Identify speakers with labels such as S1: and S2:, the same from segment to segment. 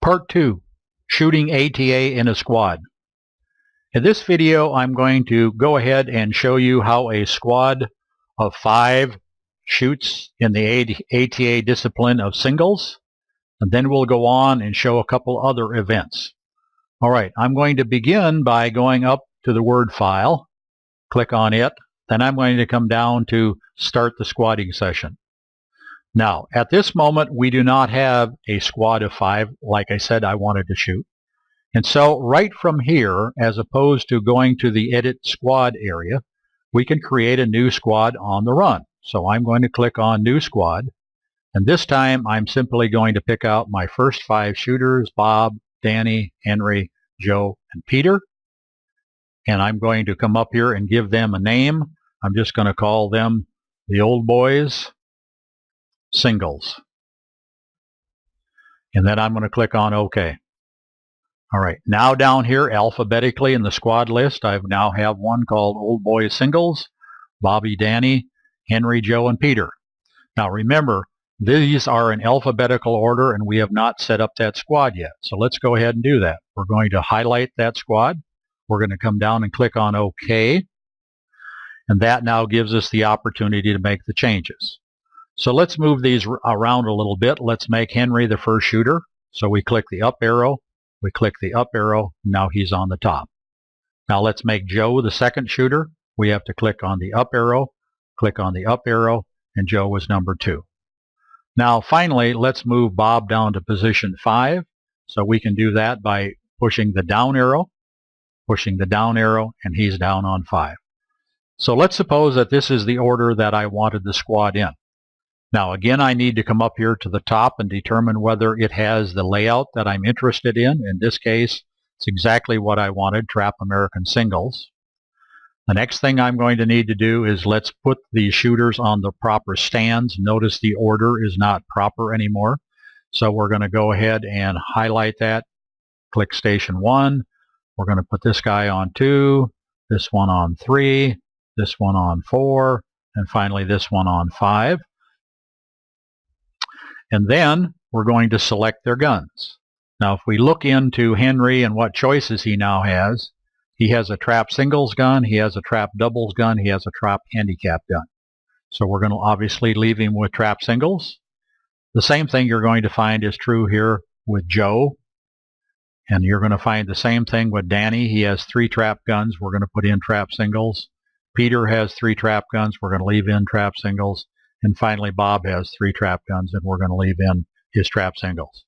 S1: Part 2, Shooting ATA in a Squad. In this video, I'm going to go ahead and show you how a squad of 5 shoots in the ATA discipline of singles, and then we'll go on and show a couple other events. Alright, I'm going to begin by going up to the Word file, click on it, then I'm going to come down to start the squadding session. Now, at this moment, we do not have a squad of 5, like I said I wanted to shoot. And so right from here, as opposed to going to the Edit Squad area, we can create a new squad on the run. So I'm going to click on New Squad. And this time, I'm simply going to pick out my first 5 shooters, Bob, Danny, Henry, Joe, and Peter. And I'm going to come up here and give them a name. I'm just going to call them the Old Boys Singles. And then I'm going to click on OK. Alright, now down here alphabetically in the squad list, I now have one called Old Boys Singles, Bobby, Danny, Henry, Joe, and Peter. Now remember, these are in alphabetical order and we have not set up that squad yet. So let's go ahead and do that. We're going to highlight that squad. We're going to come down and click on OK. And that now gives us the opportunity to make the changes. So let's move these around a little bit. Let's make Henry the first shooter. So we click the up arrow. We click the up arrow. Now he's on the top. Now let's make Joe the second shooter. We have to click on the up arrow, click on the up arrow, and Joe was number 2. Now finally, let's move Bob down to position 5. So we can do that by pushing the down arrow, and he's down on 5. So let's suppose that this is the order that I wanted the squad in. Now again, I need to come up here to the top and determine whether it has the layout that I'm interested in. In this case, it's exactly what I wanted, Trap American Singles. The next thing I'm going to need to do is let's put the shooters on the proper stands. Notice the order is not proper anymore. So we're going to go ahead and highlight that. Click Station 1. We're going to put this guy on 2, this one on 3, this one on 4, and finally this one on 5. And then we're going to select their guns. Now if we look into Henry and what choices he now has, he has a trap singles gun, he has a trap doubles gun, he has a trap handicap gun. So we're going to obviously leave him with trap singles. The same thing you're going to find is true here with Joe. And you're going to find the same thing with Danny. He has 3 trap guns. We're going to put in trap singles. Peter has 3 trap guns. We're going to leave in trap singles. And finally, Bob has 3 trap guns, and we're going to leave in his trap singles.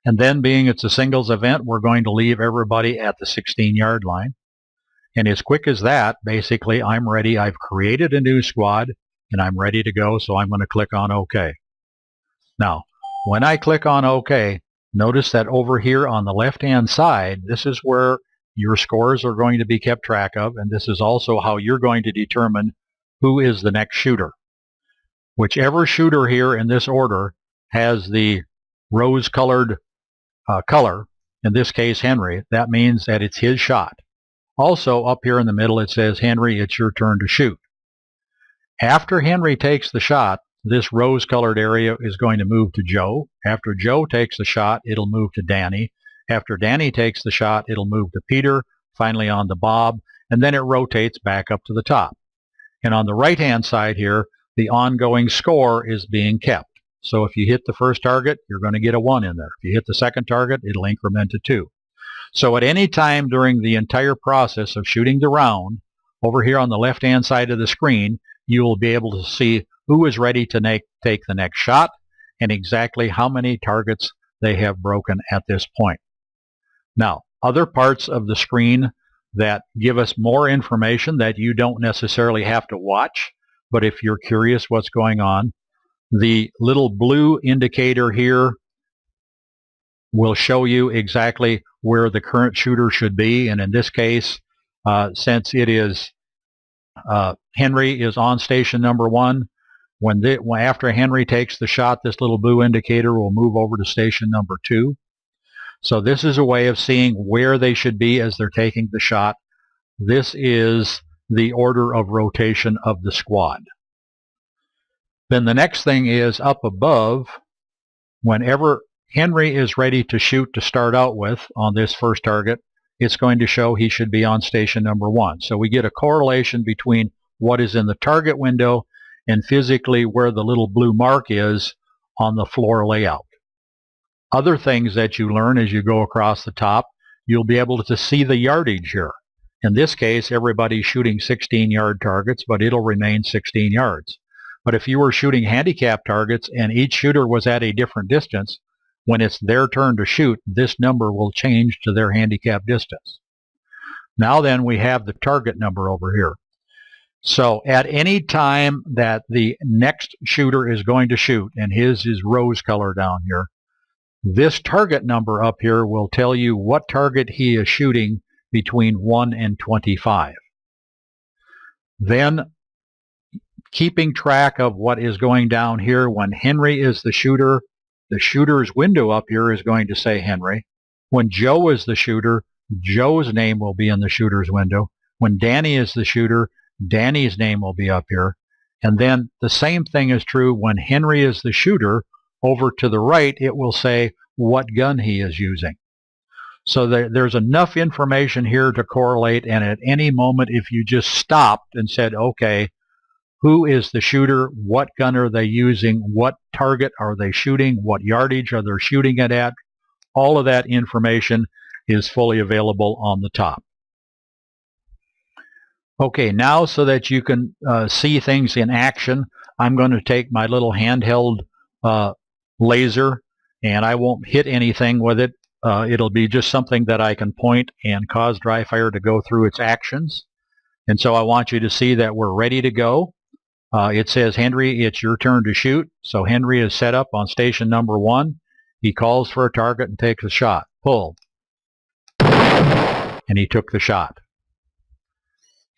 S1: And then, being it's a singles event, we're going to leave everybody at the 16-yard line. And as quick as that, basically, I'm ready. I've created a new squad, and I'm ready to go, so I'm going to click on OK. Now, when I click on OK, notice that over here on the left-hand side, this is where your scores are going to be kept track of, and this is also how you're going to determine who is the next shooter. Whichever shooter here in this order has the rose-colored color, in this case Henry, that means that it's his shot. Also up here in the middle it says, Henry, it's your turn to shoot. After Henry takes the shot, this rose-colored area is going to move to Joe. After Joe takes the shot, it'll move to Danny. After Danny takes the shot, it'll move to Peter, finally on to Bob, and then it rotates back up to the top. And on the right-hand side here, the ongoing score is being kept. So if you hit the first target, you're going to get a 1 in there. If you hit the second target, it'll increment to 2. So at any time during the entire process of shooting the round, over here on the left-hand side of the screen, you will be able to see who is ready to take the next shot and exactly how many targets they have broken at this point. Now, other parts of the screen that give us more information that you don't necessarily have to watch, but if you're curious what's going on, the little blue indicator here will show you exactly where the current shooter should be. And in this case, since it is Henry is on station number 1, after Henry takes the shot, this little blue indicator will move over to station number 2. So this is a way of seeing where they should be as they're taking the shot. This is the order of rotation of the squad. Then the next thing is up above, whenever Henry is ready to shoot to start out with on this first target, it's going to show he should be on station number 1. So we get a correlation between what is in the target window and physically where the little blue mark is on the floor layout. Other things that you learn as you go across the top, you'll be able to see the yardage here. In this case, everybody's shooting 16-yard targets, but it'll remain 16 yards. But if you were shooting handicap targets and each shooter was at a different distance, when it's their turn to shoot, this number will change to their handicap distance. Now then, we have the target number over here. So at any time that the next shooter is going to shoot, and his is rose color down here, this target number up here will tell you what target he is shooting between 1 and 25. Then, keeping track of what is going down here, when Henry is the shooter's window up here is going to say Henry. When Joe is the shooter, Joe's name will be in the shooter's window. When Danny is the shooter, Danny's name will be up here. And then the same thing is true when Henry is the shooter. Over to the right, it will say what gun he is using. So there's enough information here to correlate, and at any moment, if you just stopped and said, okay, who is the shooter, what gun are they using, what target are they shooting, what yardage are they shooting it at, all of that information is fully available on the top. Okay, now so that you can see things in action, I'm going to take my little handheld laser, and I won't hit anything with it. It'll be just something that I can point and cause dry fire to go through its actions. And so I want you to see that we're ready to go. It says, Henry, it's your turn to shoot. So Henry is set up on station number 1. He calls for a target and takes a shot. Pull. And he took the shot.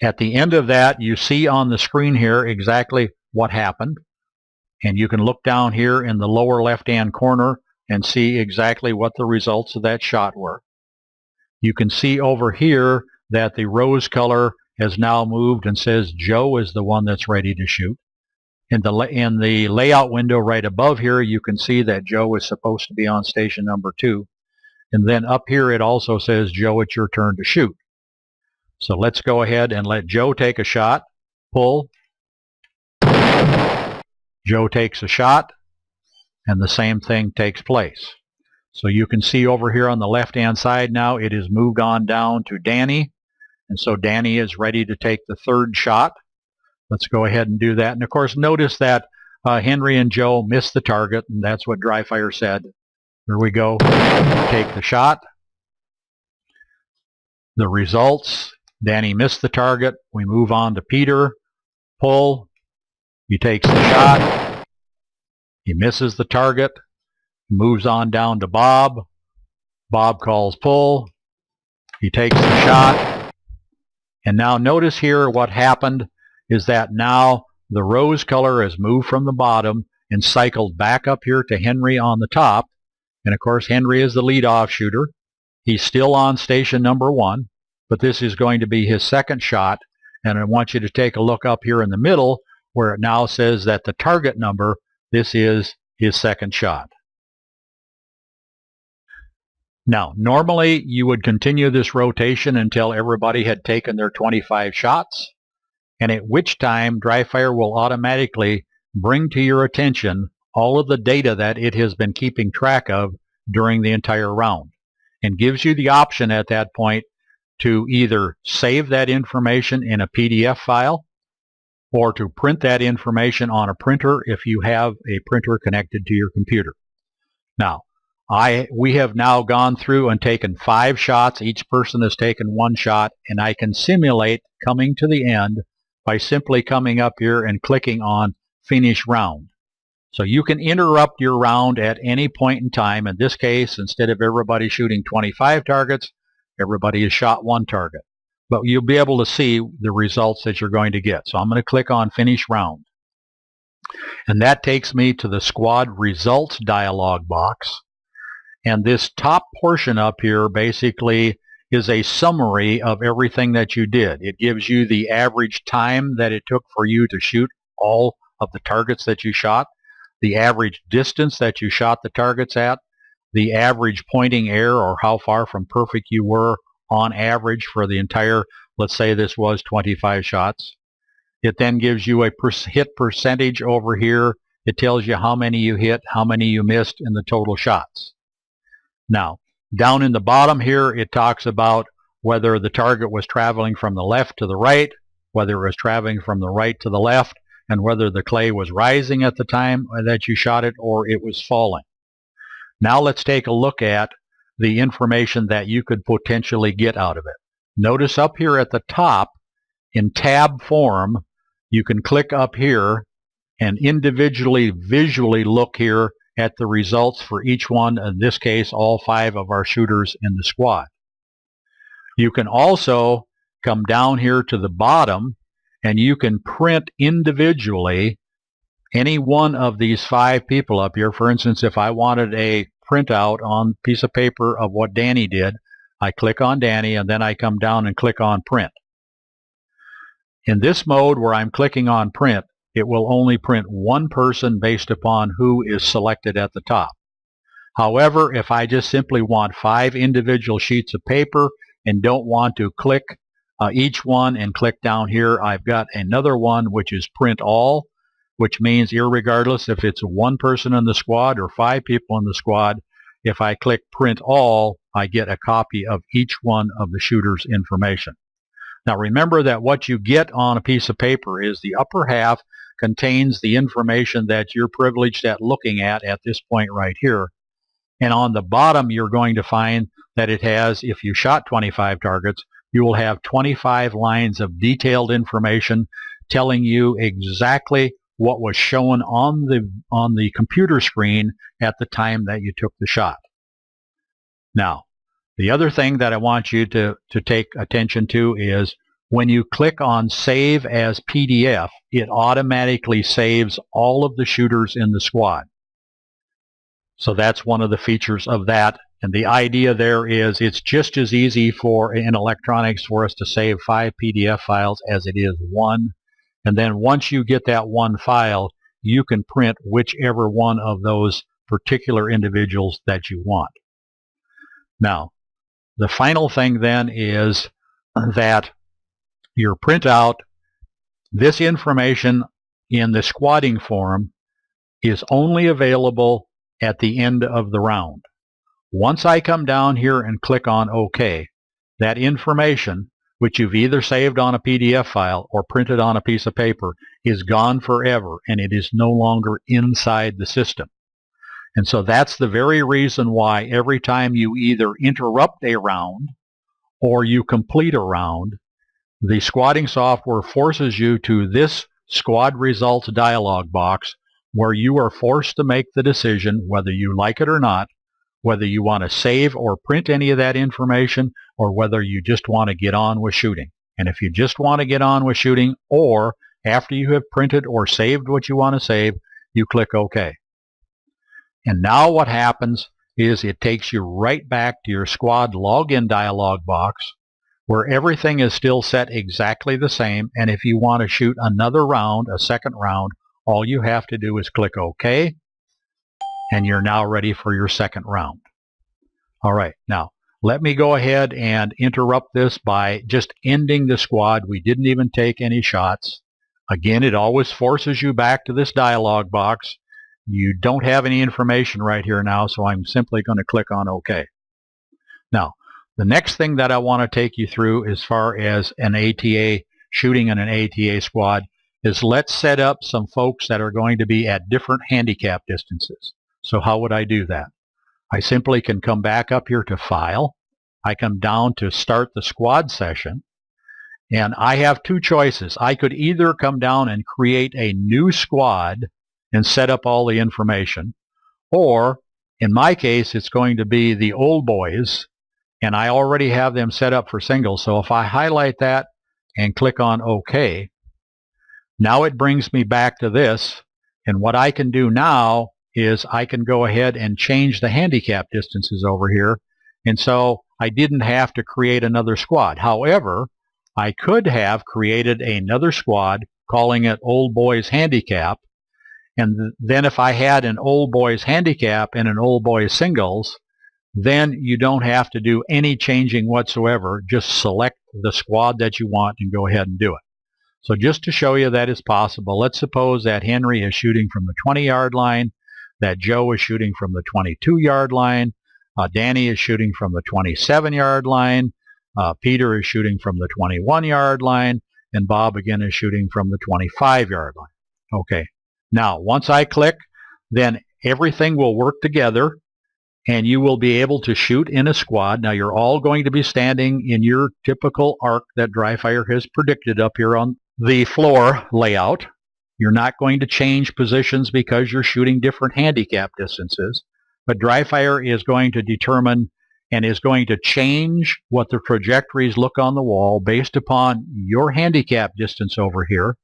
S1: At the end of that, you see on the screen here exactly what happened. And you can look down here in the lower left-hand corner and see exactly what the results of that shot were. You can see over here that the rose color has now moved and says Joe is the one that's ready to shoot. In the layout window right above here, you can see that Joe is supposed to be on station number 2. And then up here it also says, Joe, it's your turn to shoot. So let's go ahead and let Joe take a shot. Pull. Joe takes a shot, and the same thing takes place. So you can see over here on the left-hand side now, it has moved on down to Danny. And so Danny is ready to take the third shot. Let's go ahead and do that. And of course, notice that Henry and Joe missed the target, and that's what dry fire said. Here we go. Take the shot. The results, Danny missed the target. We move on to Peter. Pull. He takes the shot. He misses the target. Moves on down to Bob. Bob calls pull. He takes the shot. And now notice here what happened is that now the rose color has moved from the bottom and cycled back up here to Henry on the top. And of course, Henry is the leadoff shooter. He's still on station number 1, but this is going to be his second shot. And I want you to take a look up here in the middle where it now says that the target number, this is his second shot. Now, normally you would continue this rotation until everybody had taken their 25 shots, and at which time dry fire will automatically bring to your attention all of the data that it has been keeping track of during the entire round, and gives you the option at that point to either save that information in a PDF file or to print that information on a printer if you have a printer connected to your computer. Now, we have now gone through and taken 5 shots. Each person has taken 1 shot, and I can simulate coming to the end by simply coming up here and clicking on Finish Round. So you can interrupt your round at any point in time. In this case, instead of everybody shooting 25 targets, everybody has shot 1 target. But you'll be able to see the results that you're going to get. So I'm going to click on Finish Round. And that takes me to the Squad Results dialog box. And this top portion up here basically is a summary of everything that you did. It gives you the average time that it took for you to shoot all of the targets that you shot, the average distance that you shot the targets at, the average pointing error, or how far from perfect you were on average for the entire, let's say this was 25 shots. It then gives you a hit percentage over here. It tells you how many you hit, how many you missed, and the total shots. Now, down in the bottom here, it talks about whether the target was traveling from the left to the right, whether it was traveling from the right to the left, and whether the clay was rising at the time that you shot it or it was falling. Now let's take a look at the information that you could potentially get out of it. Notice up here at the top, in tab form, you can click up here and individually visually look here at the results for each one, in this case all 5 of our shooters in the squad. You can also come down here to the bottom and you can print individually any one of these 5 people up here. For instance, if I wanted a printout on a piece of paper of what Danny did, I click on Danny and then I come down and click on print. In this mode where I'm clicking on print, it will only print one person based upon who is selected at the top. However, if I just simply want 5 individual sheets of paper and don't want to click each one and click down here, I've got another one which is print all, which means irregardless if it's one person in the squad or 5 people in the squad, if I click print all, I get a copy of each one of the shooter's information. Now remember that what you get on a piece of paper is the upper half contains the information that you're privileged at looking at this point right here. And on the bottom you're going to find that it has, if you shot 25 targets, you will have 25 lines of detailed information telling you exactly what was shown on the computer screen at the time that you took the shot. Now, the other thing that I want you to take attention to is when you click on Save as PDF, it automatically saves all of the shooters in the squad. So that's one of the features of that. And the idea there is it's just as easy in electronics for us to save 5 PDF files as it is one. And then once you get that one file, you can print whichever one of those particular individuals that you want. Now, the final thing then is that your printout, this information in the squadding form is only available at the end of the round. Once I come down here and click on OK, that information, which you've either saved on a PDF file or printed on a piece of paper, is gone forever and it is no longer inside the system. And so that's the very reason why every time you either interrupt a round or you complete a round, the squadding software forces you to this squad results dialog box where you are forced to make the decision, whether you like it or not, whether you want to save or print any of that information or whether you just want to get on with shooting. And if you just want to get on with shooting, or after you have printed or saved what you want to save, you click OK. And now what happens is it takes you right back to your squad login dialog box where everything is still set exactly the same, and if you want to shoot another round, a second round, all you have to do is click OK, and you're now ready for your second round. All right, now let me go ahead and interrupt this by just ending the squad. We didn't even take any shots. Again, it always forces you back to this dialog box. You don't have any information right here now, so I'm simply going to click on OK. Now, the next thing that I want to take you through as far as an ATA, shooting in an ATA squad, is let's set up some folks that are going to be at different handicap distances. So how would I do that? I simply can come back up here to File. I come down to Start the Squad Session. And I have two choices. I could either come down and create a new squad and set up all the information, or in my case it's going to be the old boys, and I already have them set up for singles. So if I highlight that and click on OK, now it brings me back to this, and what I can do now is I can go ahead and change the handicap distances over here, and so I didn't have to create another squad. However, I could have created another squad calling it Old Boys Handicap, And then if I had an old boys handicap and an old boys singles, then you don't have to do any changing whatsoever. Just select the squad that you want and go ahead and do it. So just to show you that is possible, let's suppose that Henry is shooting from the 20-yard line, that Joe is shooting from the 22-yard line, Danny is shooting from the 27-yard line, Peter is shooting from the 21-yard line, and Bob again is shooting from the 25-yard line. Okay, now once I click, then everything will work together and you will be able to shoot in a squad. Now you're all going to be standing in your typical arc that Dry-Fire has predicted up here on the floor layout. You're not going to change positions because you're shooting different handicap distances, but Dry-Fire is going to determine and is going to change what the trajectories look on the wall based upon your handicap distance over here.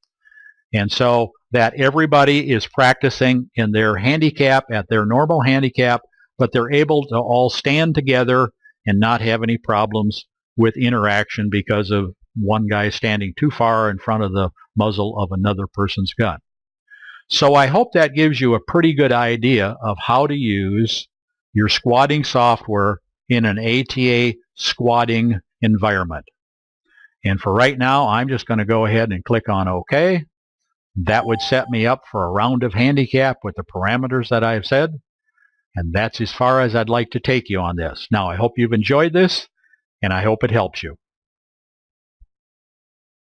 S1: And so that everybody is practicing in their handicap at their normal handicap, but they're able to all stand together and not have any problems with interaction because of one guy standing too far in front of the muzzle of another person's gun. So I hope that gives you a pretty good idea of how to use your squadding software in an ATA squadding environment. And for right now, I'm just going to go ahead and click on OK. That would set me up for a round of handicap with the parameters that I've said. And that's as far as I'd like to take you on this. Now, I hope you've enjoyed this, and I hope it helps you.